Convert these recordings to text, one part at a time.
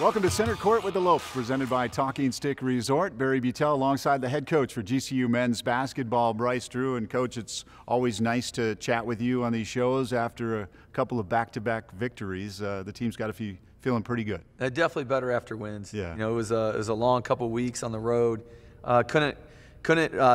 Welcome to Center Court with the Lopes, presented by Talking Stick Resort. Barry Butel alongside the head coach for GCU men's basketball, Bryce Drew. And Coach, it's always nice to chat with you on these shows after a couple of back-to-back victories. The team's got feeling pretty good. Definitely better after wins. Yeah. You know, it was a long couple weeks on the road. Couldn't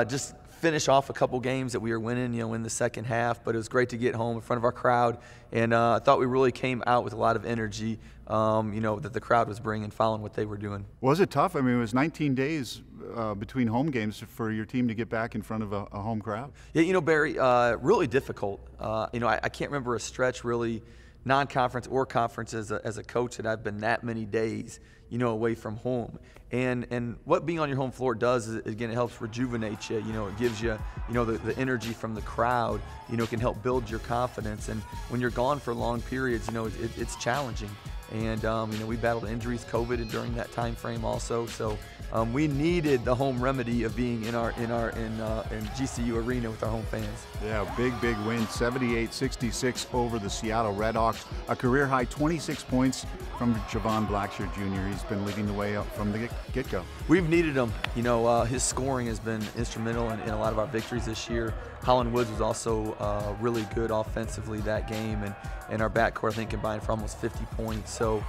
just finish off a couple games that we were winning, in the second half, but it was great to get home in front of our crowd, and I thought we really came out with a lot of energy, that the crowd was bringing, following what they were doing. Was it tough? I mean, it was 19 days between home games for your team to get back in front of a home crowd. Yeah, Barry, really difficult. I can't remember a stretch really, non-conference or conference as a coach, that I've been that many days, away from home. And what being on your home floor does is, again, it helps rejuvenate you. It gives you, the energy from the crowd, can help build your confidence. And when you're gone for long periods, it's challenging. And, we battled injuries, COVID during that time frame also. So we needed the home remedy of being in GCU Arena with our home fans. Yeah, big win, 78-66 over the Seattle Redhawks. A career-high 26 points from Javon Blackshear Jr. He's been leading the way up from the get-go. We've needed him. His scoring has been instrumental in a lot of our victories this year. Holland Woods was also really good offensively that game, and our backcourt, I think, combined for almost 50 points. So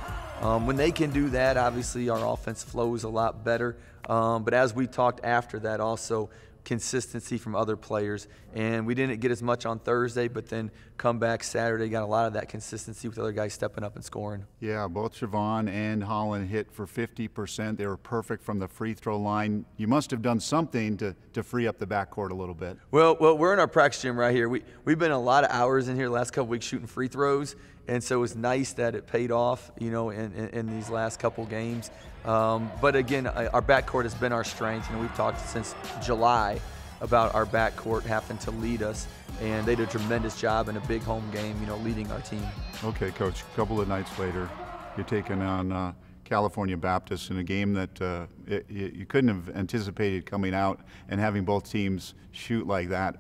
when they can do that, obviously our offense flows a lot better. But as we talked after that also, consistency from other players, and we didn't get as much on Thursday, but then come back Saturday, got a lot of that consistency with other guys stepping up and scoring. Yeah, both Javon and Holland hit for 50%. They were perfect from the free throw line. You must have done something to free up the backcourt a little bit. Well, we're in our practice gym right here. We've been a lot of hours in here the last couple weeks shooting free throws, and so it was nice that it paid off, in these last couple games. But again, our backcourt has been our strength. We've talked since July about our backcourt having to lead us, and they did a tremendous job in a big home game, leading our team. Okay, Coach, a couple of nights later, you're taking on California Baptist in a game that you couldn't have anticipated coming out and having both teams shoot like that.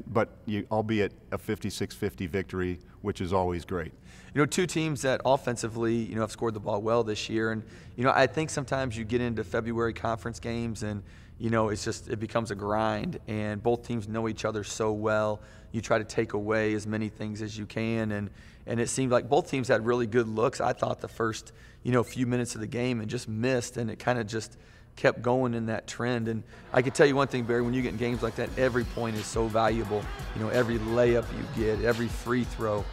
But albeit a 56-50 victory, which is always great. Two teams that offensively, have scored the ball well this year. And, I think sometimes you get into February conference games and, it becomes a grind, and both teams know each other so well. You try to take away as many things as you can, and it seemed like both teams had really good looks. I thought the first, few minutes of the game and just missed, and it kind of just kept going in that trend. And I can tell you one thing, Barry, when you get in games like that, every point is so valuable. Every layup you get, every free throw,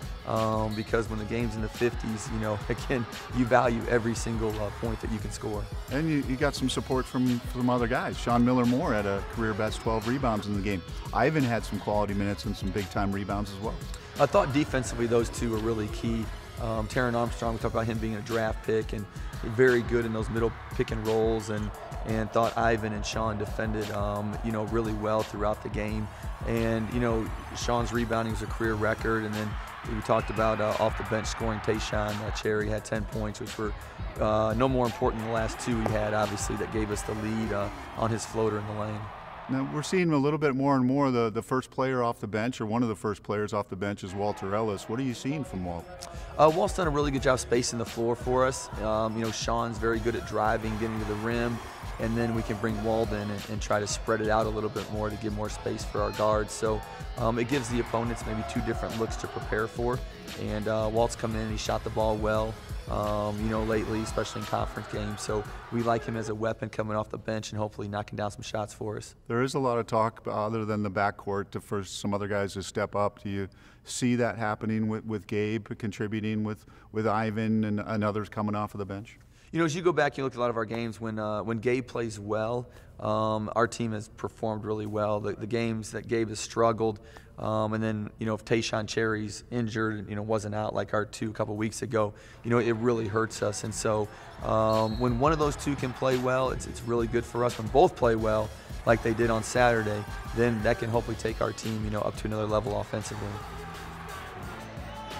because when the game's in the 50s, again, you value every single point that you can score. And you got some support from other guys. Sean Miller-Moore had a career best 12 rebounds in the game. Ivan had some quality minutes and some big-time rebounds as well. I thought defensively those two were really key. Taron Armstrong, we talked about him being a draft pick and very good in those middle pick and rolls, and thought Ivan and Sean defended, really well throughout the game. And, Sean's rebounding was a career record. And then we talked about off the bench scoring. Tayshaun Cherry had 10 points, which were no more important than the last two he had, obviously, that gave us the lead on his floater in the lane. Now, we're seeing a little bit more and more the first player off the bench, or one of the first players off the bench, is Walter Ellis. What are you seeing from Walt? Walt's done a really good job spacing the floor for us. Sean's very good at driving, getting to the rim, and then we can bring Walt in and try to spread it out a little bit more to give more space for our guards. So it gives the opponents maybe two different looks to prepare for. And Walt's come in and he shot the ball well, lately, especially in conference games. So we like him as a weapon coming off the bench and hopefully knocking down some shots for us. There is a lot of talk, other than the backcourt, for some other guys to step up. Do you see that happening with Gabe contributing, with Ivan and others coming off of the bench? As you go back, you look at a lot of our games, when Gabe plays well, our team has performed really well. The games that Gabe has struggled, and then, if Tayshaun Cherry's injured and, wasn't out like our two a couple weeks ago, it really hurts us. And so when one of those two can play well, it's really good for us. When both play well, like they did on Saturday, then that can hopefully take our team, up to another level offensively.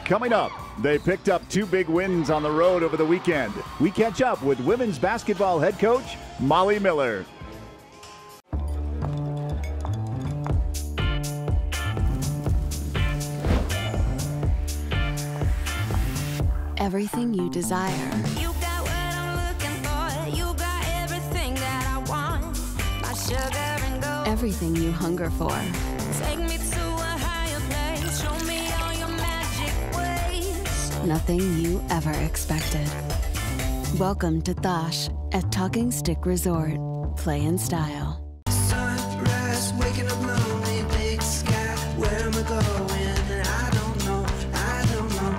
Coming up, they picked up two big wins on the road over the weekend. We catch up with women's basketball head coach Molly Miller. Everything you desire. You got what I'm everything you hunger for. Take me to a higher place, show me all your magic ways. Nothing you ever expected. Welcome to Thosh at Talking Stick Resort. Play in style. Sunrise, waking up lonely, big sky. Where am I going? I don't know, I don't know.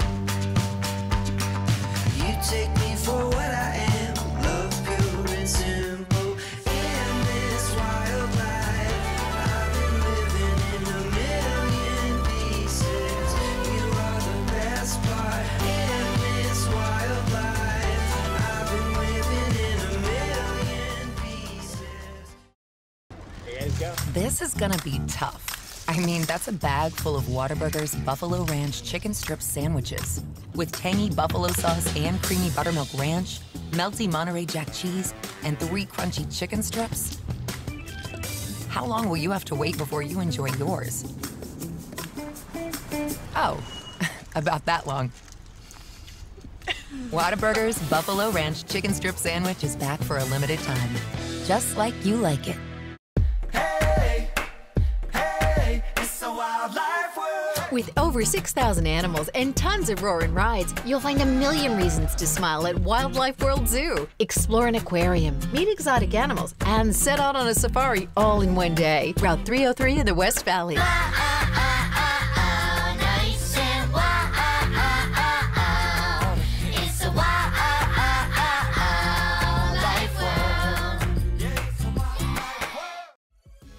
You take me for what I am, love pure and simple. In this wild life, I've been living in a million pieces. You are the best part. In this wild life, I've been living in a million pieces. This is gonna be tough. I mean, that's a bag full of Whataburger's Buffalo Ranch chicken strip sandwiches with tangy buffalo sauce and creamy buttermilk ranch, melty Monterey Jack cheese, and 3 crunchy chicken strips. How long will you have to wait before you enjoy yours? Oh, about that long. Whataburger's Buffalo Ranch chicken strip sandwich is back for a limited time, just like you like it. With over 6,000 animals and tons of roaring rides, you'll find a million reasons to smile at Wildlife World Zoo. Explore an aquarium, meet exotic animals, and set out on a safari all in one day. Route 303 in the West Valley.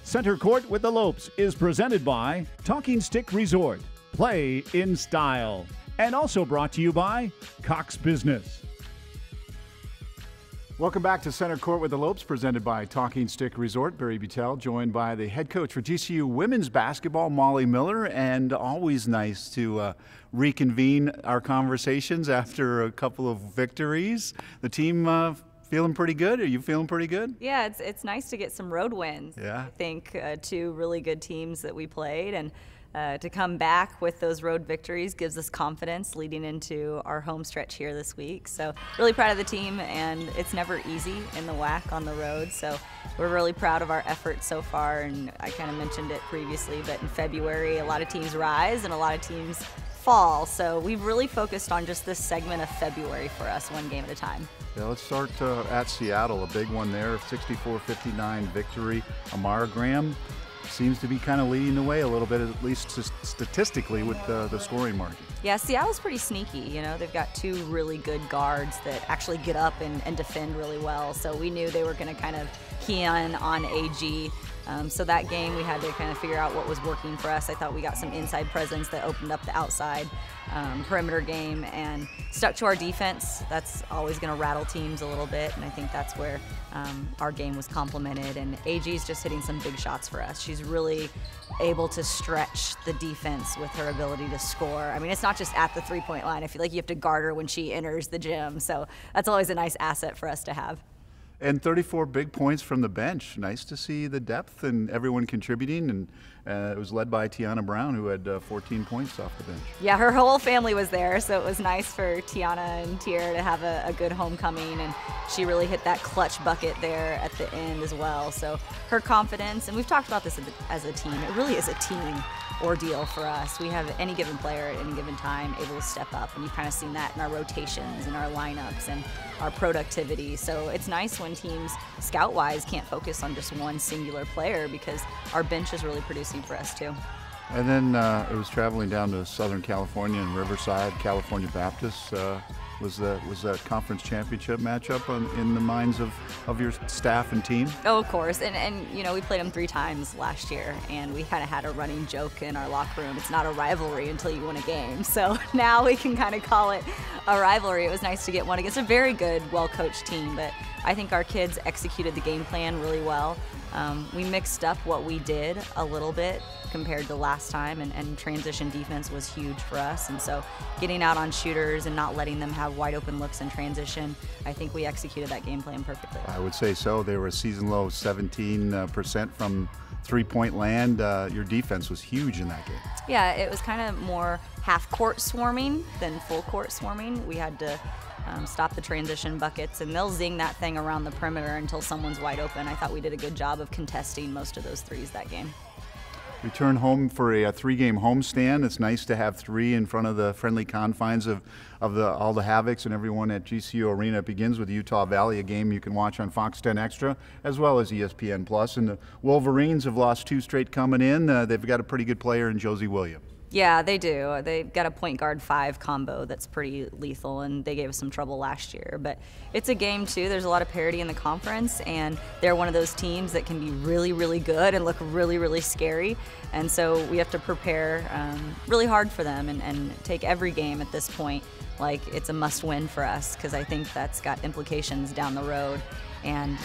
Center Court with the Lopes is presented by Talking Stick Resort. Play in style. And also brought to you by Cox Business. Welcome back to Center Court with the Lopes, presented by Talking Stick Resort. Barry Butel, joined by the head coach for GCU women's basketball, Molly Miller, and always nice to reconvene our conversations after a couple of victories. The team feeling pretty good? Are you feeling pretty good? Yeah, it's nice to get some road wins. Yeah. I think 2 really good teams that we played, and to come back with those road victories gives us confidence leading into our home stretch here this week. So really proud of the team, and it's never easy in the WAC on the road. So we're really proud of our efforts so far, and I kind of mentioned it previously, but in February, a lot of teams rise and a lot of teams fall. So we've really focused on just this segment of February for us, one game at a time. Yeah, let's start at Seattle, a big one there, 64-59 victory. Amara Graham seems to be kind of leading the way a little bit, at least statistically, with the scoring margin. Yeah, Seattle's pretty sneaky. You know, they've got 2 really good guards that actually get up and defend really well. So we knew they were going to kind of key in on AG. So that game, we had to kind of figure out what was working for us. I thought we got some inside presence that opened up the outside perimeter game and stuck to our defense. That's always going to rattle teams a little bit, and I think that's where our game was complemented. And AG's just hitting some big shots for us. She's really able to stretch the defense with her ability to score. I mean, it's not just at the three-point line. I feel like you have to guard her when she enters the gym, so that's always a nice asset for us to have. And 34 big points from the bench. Nice to see the depth and everyone contributing. And it was led by Tiana Brown, who had 14 points off the bench. Yeah, her whole family was there, so it was nice for Tiana and Tier to have a good homecoming. And she really hit that clutch bucket there at the end as well. So her confidence, and we've talked about this as a team, it really is a team ordeal for us. We have any given player at any given time able to step up, and you've kind of seen that in our rotations and our lineups and our productivity. So it's nice when teams scout-wise can't focus on just one singular player, because our bench is really producing for us too. And then it was traveling down to Southern California and Riverside. California Baptist was that conference championship matchup in the minds of your staff and team? Oh, of course. And you know, we played them 3 times last year, and we kind of had a running joke in our locker room. It's not a rivalry until you win a game. So now we can kind of call it a rivalry. It was nice to get one against a very good, well-coached team, but I think our kids executed the game plan really well. We mixed up what we did a little bit compared to last time, and transition defense was huge for us. And so getting out on shooters and not letting them have wide open looks in transition, I think we executed that game plan perfectly. I would say so. They were a season low 17% from three-point land. Your defense was huge in that game. Yeah, it was kind of more half-court swarming than full-court swarming. We had to stop the transition buckets, and they'll zing that thing around the perimeter until someone's wide open. I thought we did a good job of contesting most of those threes that game. Return home for a 3-game homestand. It's nice to have 3 in front of the friendly confines of all the Havocs and everyone at GCU Arena. It begins with Utah Valley, a game you can watch on Fox 10 Extra as well as ESPN Plus. And the Wolverines have lost 2 straight coming in. They've got a pretty good player in Josie Williams. Yeah, they do. They've got a point guard 5 combo that's pretty lethal, and they gave us some trouble last year. But it's a game, too. There's a lot of parity in the conference, and they're one of those teams that can be really, really good and look really, really scary. And so we have to prepare really hard for them and take every game at this point like it's a must-win for us, because I think that's got implications down the road. And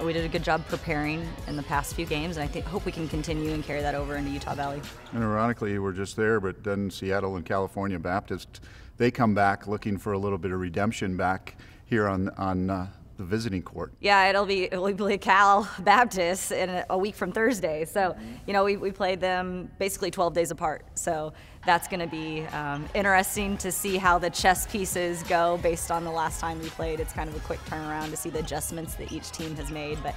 we did a good job preparing in the past few games, and I hope we can continue and carry that over into Utah Valley. And ironically, we're just there, but then Seattle and California Baptist, they come back looking for a little bit of redemption back here on the visiting court. Yeah, it'll be Cal Baptist in a week from Thursday. So, you know, we played them basically 12 days apart. So that's going to be interesting to see how the chess pieces go based on the last time we played. It's kind of a quick turnaround to see the adjustments that each team has made. But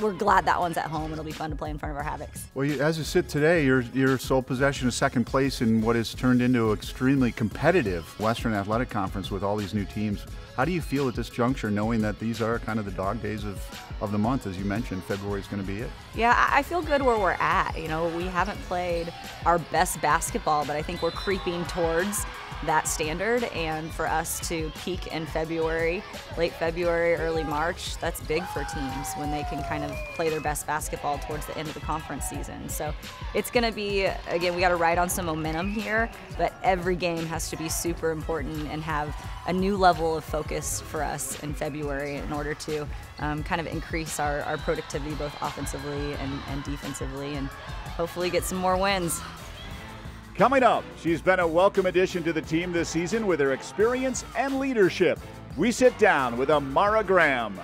we're glad that one's at home. It'll be fun to play in front of our Havocs. Well, as you sit today, you're sole possession of second place in what has turned into an extremely competitive Western Athletic Conference with all these new teams. How do you feel at this juncture, knowing that these are kind of the dog days of the month? As you mentioned, February is going to be it. Yeah, I feel good where we're at. You know, we haven't played our best basketball, but I think we're creeping towards that standard. And for us to peak in February, late February, early March, that's big for teams when they can kind of play their best basketball towards the end of the conference season. So it's going to be, again, we got to ride on some momentum here, but every game has to be super important and have a new level of focus for us in February in order to kind of increase our productivity both offensively and defensively, and hopefully get some more wins. Coming up, she's been a welcome addition to the team this season with her experience and leadership. We sit down with Amara Graham.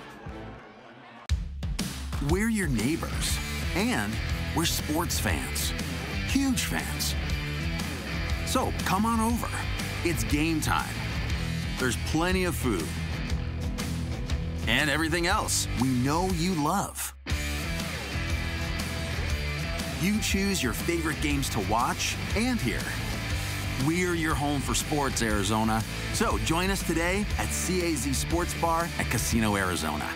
We're your neighbors, and we're sports fans, huge fans. So come on over. It's game time. There's plenty of food and everything else we know you love. You choose your favorite games to watch and hear. We're your home for sports, Arizona. So join us today at CAZ Sports Bar at Casino, Arizona.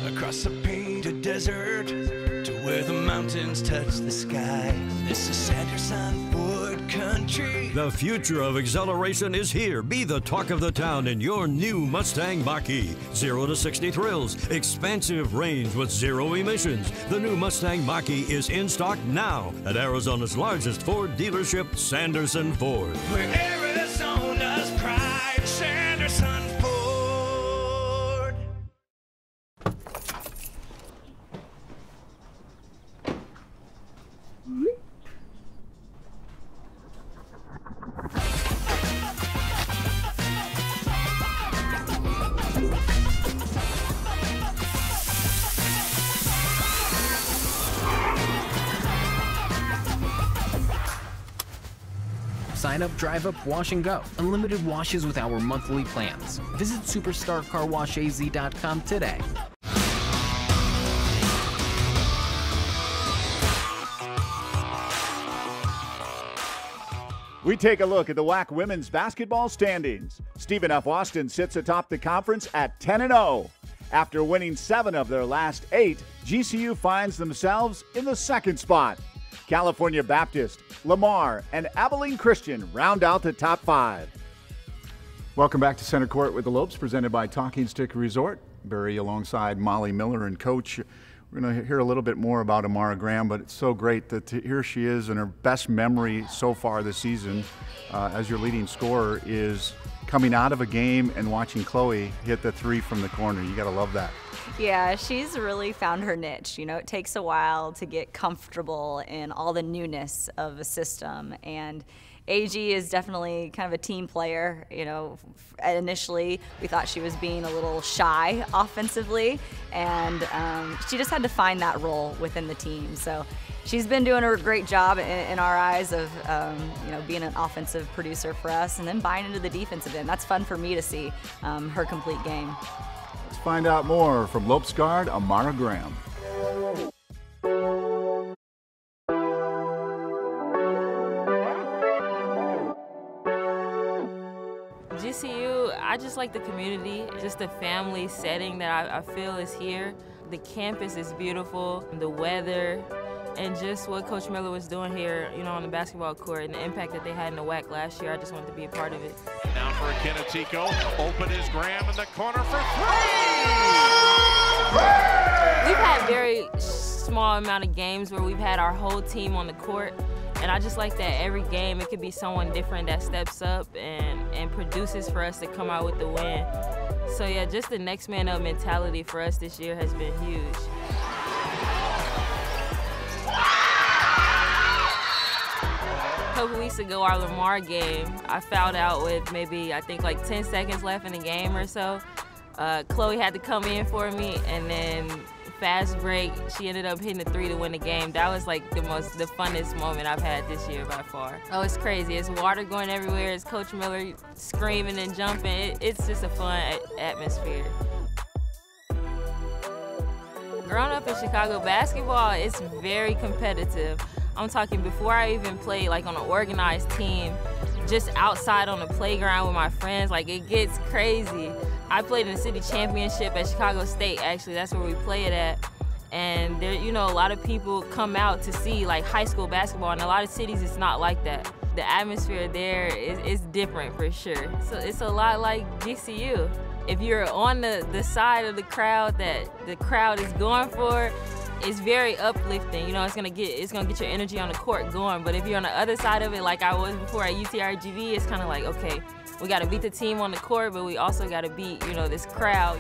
Across a painted desert to where the mountains touch the sky. This is Sanderson Ford country. The future of exhilaration is here. Be the talk of the town in your new Mustang Mach-E. 0 to 60 thrills, expansive range with 0 emissions. The new Mustang Mach-E is in stock now at Arizona's largest Ford dealership, Sanderson Ford. We're Arizona's pride, Sanderson Ford. Sign up, drive up, wash and go. Unlimited washes with our monthly plans. Visit superstarcarwashaz.com today. We take a look at the WAC women's basketball standings. Stephen F. Austin sits atop the conference at 10-0. After winning 7 of their last 8, GCU finds themselves in the second spot. California Baptist, Lamar, and Abilene Christian round out the top 5. Welcome back to Center Court with the Lopes, presented by Talking Stick Resort. Barry alongside Molly Miller and Coach. We're going to hear a little bit more about Amara Graham, but it's so great that here she is, and her best memory so far this season as your leading scorer is coming out of a game and watching Chloe hit the 3 from the corner. You got to love that. Yeah, she's really found her niche. You know, it takes a while to get comfortable in all the newness of a system, and AG is definitely kind of a team player. Initially we thought she was being a little shy offensively, and she just had to find that role within the team. So she's been doing a great job in our eyes of being an offensive producer for us, and then buying into the defensive end. That's fun for me to see her complete game. Let's find out more from Lopes guard Amara Graham. GCU, I just like the community, just the family setting that I feel is here. The campus is beautiful, the weather, and just what Coach Miller was doing here, on the basketball court and the impact that they had in the WAC last year. I just wanted to be a part of it. Now for Kenetico, open is Graham in the corner for 3! We've had very small amount of games where we've had our whole team on the court, and I just like that every game it could be someone different that steps up and produces for us to come out with the win. So yeah, just the next man up mentality for us this year has been huge. A couple weeks ago, our Lamar game, I fouled out with maybe, I think, like 10 seconds left in the game or so. Chloe had to come in for me, and then fast break, she ended up hitting the 3 to win the game. That was like the funnest moment I've had this year by far. Oh, it's crazy. It's water going everywhere. It's Coach Miller screaming and jumping. It's just a fun atmosphere. Growing up in Chicago basketball, it's very competitive. I'm talking before I even played like on an organized team, just outside on the playground with my friends, like it gets crazy. I played in the city championship at Chicago State, actually, that's where we play it at. And there, a lot of people come out to see like high school basketball. In a lot of cities, it's not like that. The atmosphere there is different for sure. So it's a lot like GCU. If you're on the side of the crowd that the crowd is going for, it's very uplifting. It's gonna get your energy on the court going. But if you're on the other side of it, like I was before at UTRGV, it's kind of like, okay, we got to beat the team on the court, but we also got to beat, this crowd.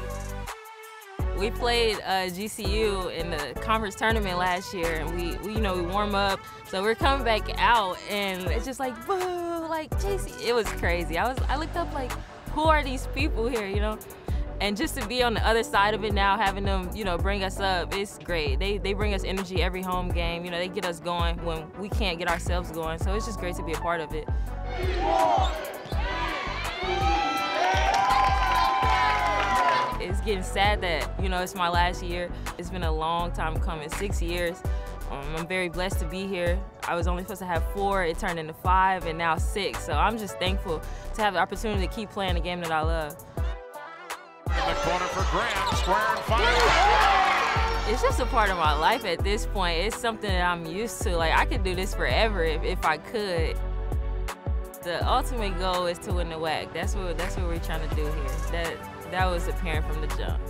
We played GCU in the conference tournament last year, and we warm up. So we're coming back out, and it's just like, boo, like JC. It was crazy. I looked up like, who are these people here, And just to be on the other side of it now, having them, bring us up, it's great. They bring us energy every home game. They get us going when we can't get ourselves going. So it's just great to be a part of it. It's getting sad that, it's my last year. It's been a long time coming, 6 years. I'm very blessed to be here. I was only supposed to have 4, it turned into 5, and now 6. So I'm just thankful to have the opportunity to keep playing the game that I love. In the corner for Graham, square and 5. It's just a part of my life at this point. It's something that I'm used to. Like, I could do this forever if I could. The ultimate goal is to win the WAC. That's what we're trying to do here. That was apparent from the jump.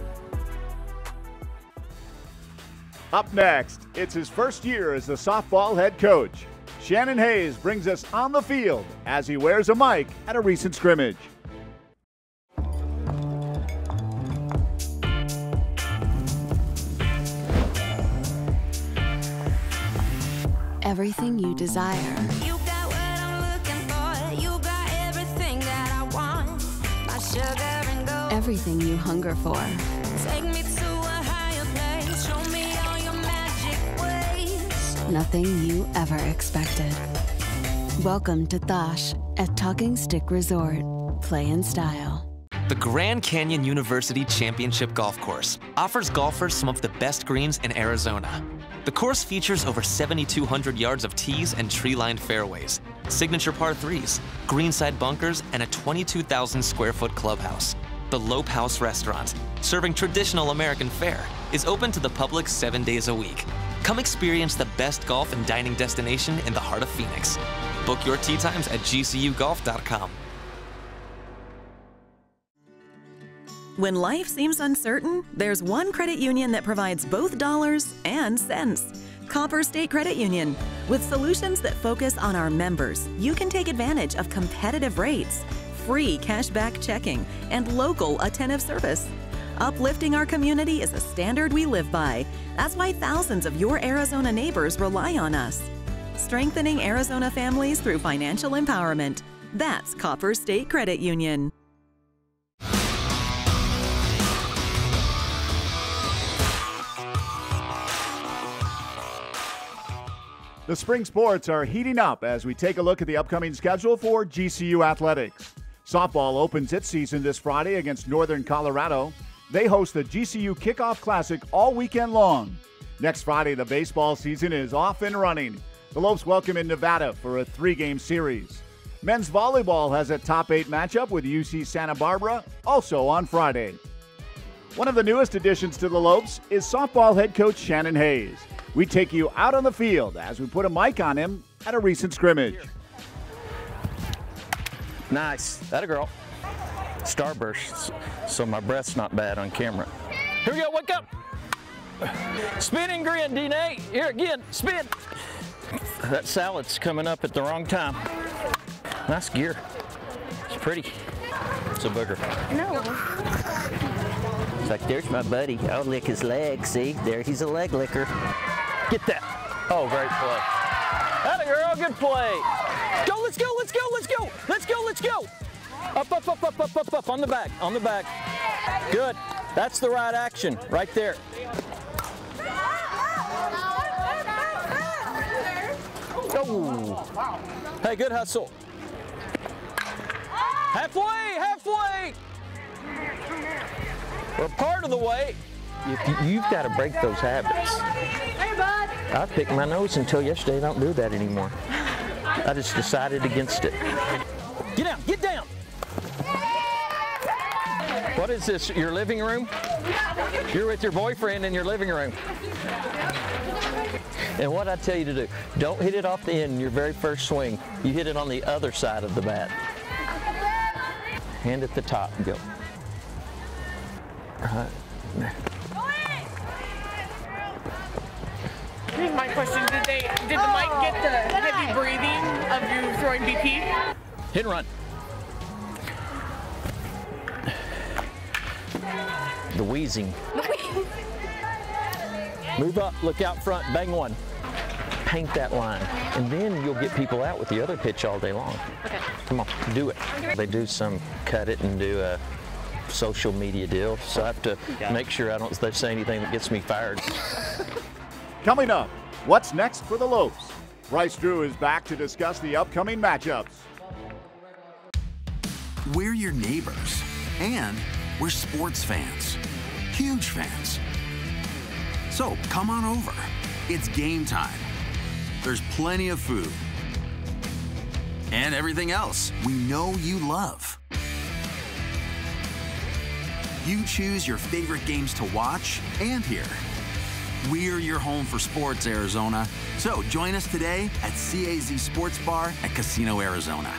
Up next, it's his first year as the softball head coach. Shannon Hayes brings us on the field as he wears a mic at a recent scrimmage. Everything you desire. You got what I'm looking for. You got everything that I want. My sugar and gold. Everything you hunger for. Take me to a higher place. Show me all your magic ways. Nothing you ever expected. Welcome to Thosh at Talking Stick Resort. Play in style. The Grand Canyon University Championship Golf Course offers golfers some of the best greens in Arizona. The course features over 7,200 yards of tees and tree-lined fairways, signature par 3s, greenside bunkers, and a 22,000 square foot clubhouse. The Lopes House Restaurant, serving traditional American fare, is open to the public 7 days a week. Come experience the best golf and dining destination in the heart of Phoenix. Book your tee times at gcugolf.com. When life seems uncertain, there's one credit union that provides both dollars and cents. Copper State Credit Union. With solutions that focus on our members, you can take advantage of competitive rates, free cashback checking, and local attentive service. Uplifting our community is a standard we live by. That's why thousands of your Arizona neighbors rely on us. strengthening Arizona families through financial empowerment. That's Copper State Credit Union. The spring sports are heating up as we take a look at the upcoming schedule for GCU athletics. Softball opens its season this Friday against Northern Colorado. They host the GCU Kickoff Classic all weekend long. Next Friday, the baseball season is off and running. The Lopes welcome in Nevada for a 3-game series. Men's volleyball has a top 8 matchup with UC Santa Barbara, also on Friday. One of the newest additions to the Lopes is softball head coach Shannon Hayes. We take you out on the field as we put a mic on him at a recent scrimmage. Nice. That a girl. Starburst, so my breath's not bad on camera. Here we go, wake up. Spin and grin, D-Nate. Here again, spin. That salad's coming up at the wrong time. Nice gear. It's pretty. It's a booger. No. It's like, there's my buddy. I'll lick his leg. See, there, he's a leg licker. Get that. Oh, great play. That a girl, good play. Go, let's go, let's go, let's go. Let's go, let's go. Up, up, up, up, up, up, up, on the back, on the back. Good. That's the right action, right there. Oh. Hey, good hustle. Halfway, halfway. We're part of the way. You've got to break those habits. Hey, bud. I picked my nose until yesterday. I don't do that anymore. I just decided against it. Get down, get down. What is this, your living room? You're with your boyfriend in your living room. And what I tell you to do, don't hit it off the end in your very first swing. You hit it on the other side of the bat. Hand at the top and go. Here's my question. Did the mic get the heavy breathing of you throwing BP? Hit and run. The wheezing. Move up, look out front, bang one. Paint that line, and then you'll get people out with the other pitch all day long. Okay. Come on, do it. They do some cut it and do a social media deal, so I have to make sure I don't say anything that gets me fired. Coming up, what's next for the Lopes? Bryce Drew is back to discuss the upcoming matchups. We're your neighbors, and we're sports fans, huge fans. So come on over. It's game time. There's plenty of food and everything else we know you love. You choose your favorite games to watch and hear. We're your home for sports, Arizona. So join us today at CAZ Sports Bar at Casino, Arizona.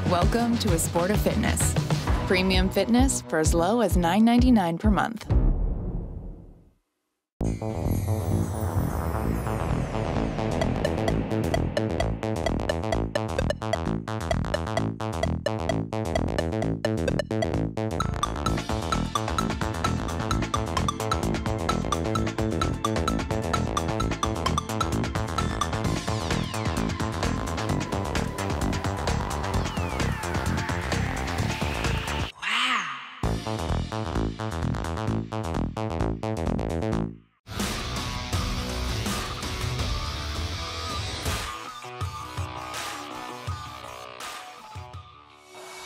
Welcome to a sport of fitness. Premium fitness for as low as $9.99 per month.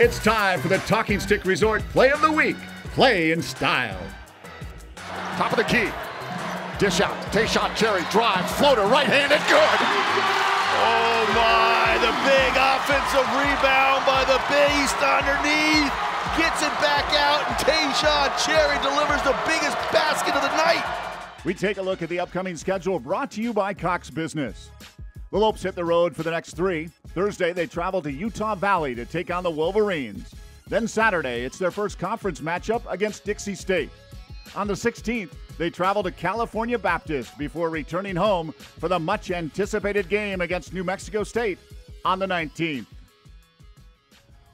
It's time for the Talking Stick Resort Play of the Week. Play in style. Top of the key. Dish out. Tayshawn Cherry drives. Floater right-handed. Good. Oh my. The big offensive rebound by the Beast underneath. Gets it back out, and Tayshawn Cherry delivers the biggest basket of the night. We take a look at the upcoming schedule brought to you by Cox Business. The Lopes hit the road for the next 3. Thursday, they travel to Utah Valley to take on the Wolverines. Then Saturday, it's their first conference matchup against Dixie State. On the 16th, they travel to California Baptist before returning home for the much-anticipated game against New Mexico State on the 19th.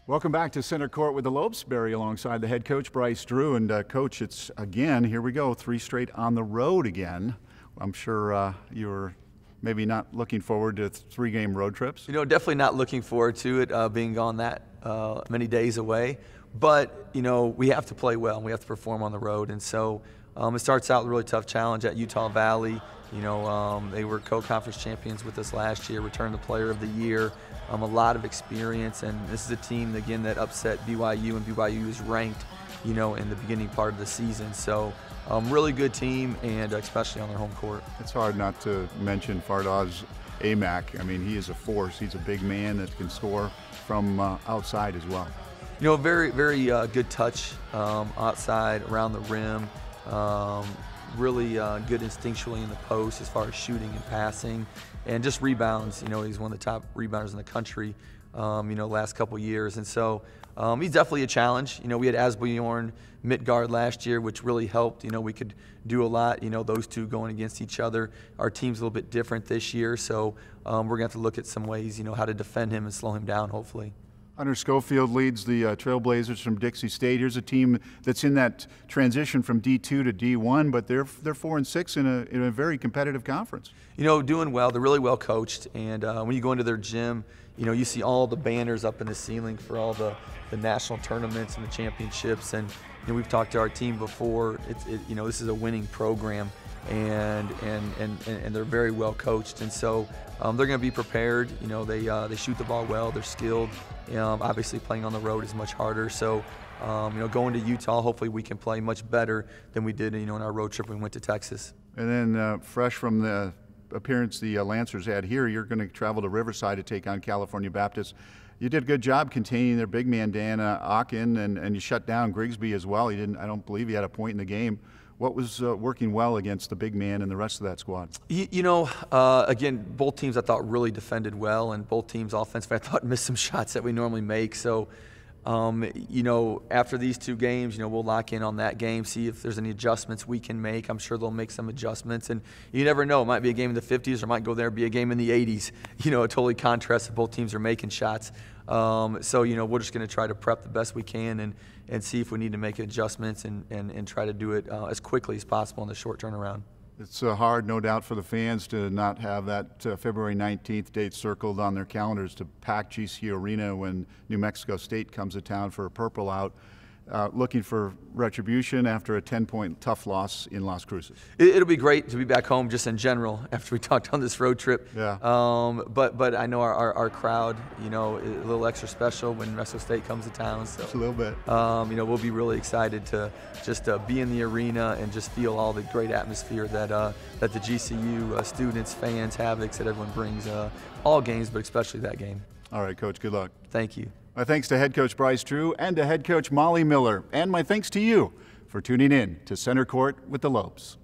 Welcome back to Center Court with the Lopes. Barry alongside the head coach, Bryce Drew. And Coach, it's again, here we go, 3 straight on the road again. I'm sure you're maybe not looking forward to 3-game road trips. You know, definitely not looking forward to it being gone that many days away. But, you know, we have to play well and we have to perform on the road. And so it starts out with a really tough challenge at Utah Valley. You know, they were co-conference champions with us last year, returned the player of the year, a lot of experience. And this is a team, again, that upset BYU, and BYU is ranked, you know, in the beginning part of the season. So really good team, and especially on their home court. It's hard not to mention Fardaz Amac. I mean, he is a force. He's a big man that can score from outside as well. You know, very, very good touch outside, around the rim. Really good instinctually in the post as far as shooting and passing, and just rebounds. You know, he's one of the top rebounders in the country, you know, last couple years. And so he's definitely a challenge. You know, we had Asbjorn Midtgaard last year, which really helped. You know, we could do a lot, you know, those two going against each other. Our team's a little bit different this year, so we're going to have to look at some ways, you know, how to defend him and slow him down, hopefully. Hunter Schofield leads the Trailblazers from Dixie State. Here's a team that's in that transition from D2 to D1, but they're 4-6 in a very competitive conference. You know, doing well. They're really well coached, and when you go into their gym, you know, you see all the banners up in the ceiling for all the national tournaments and the championships. And you know, we've talked to our team before. You know, this is a winning program, and they're very well coached, and so they're going to be prepared. You know, they shoot the ball well. They're skilled. Obviously, playing on the road is much harder. So, you know, going to Utah, hopefully we can play much better than we did, you know, in our road trip when we went to Texas. And then fresh from the appearance the Lancers had here, you're going to travel to Riverside to take on California Baptist. You did a good job containing their big man, Dan Aachen, and you shut down Grigsby as well. I don't believe he had a point in the game. What was working well against the big man and the rest of that squad? You know, again, both teams I thought really defended well, and both teams offensively I thought missed some shots that we normally make. So, you know, after these 2 games, you know, we'll lock in on that game, see if there's any adjustments we can make. I'm sure they'll make some adjustments, and you never know. It might be a game in the 50s, or might go there and be a game in the 80s. You know, it totally contrasts if both teams are making shots. So, you know, we're just going to try to prep the best we can and see if we need to make adjustments and try to do it as quickly as possible in the short turnaround. It's hard, no doubt, for the fans to not have that February 19th date circled on their calendars to pack GCU Arena when New Mexico State comes to town for a purple out. Looking for retribution after a 10-point tough loss in Las Cruces. It'll be great to be back home just in general after we talked on this road trip. Yeah. But I know our crowd, you know, is a little extra special when New Mexico State comes to town. So just a little bit. You know, we'll be really excited to just be in the arena and just feel all the great atmosphere that the GCU students, fans, Havocs, that everyone brings all games, but especially that game. All right, Coach, good luck. Thank you. My thanks to head coach Bryce Drew and to head coach Molly Miller. And my thanks to you for tuning in to Center Court with the Lopes.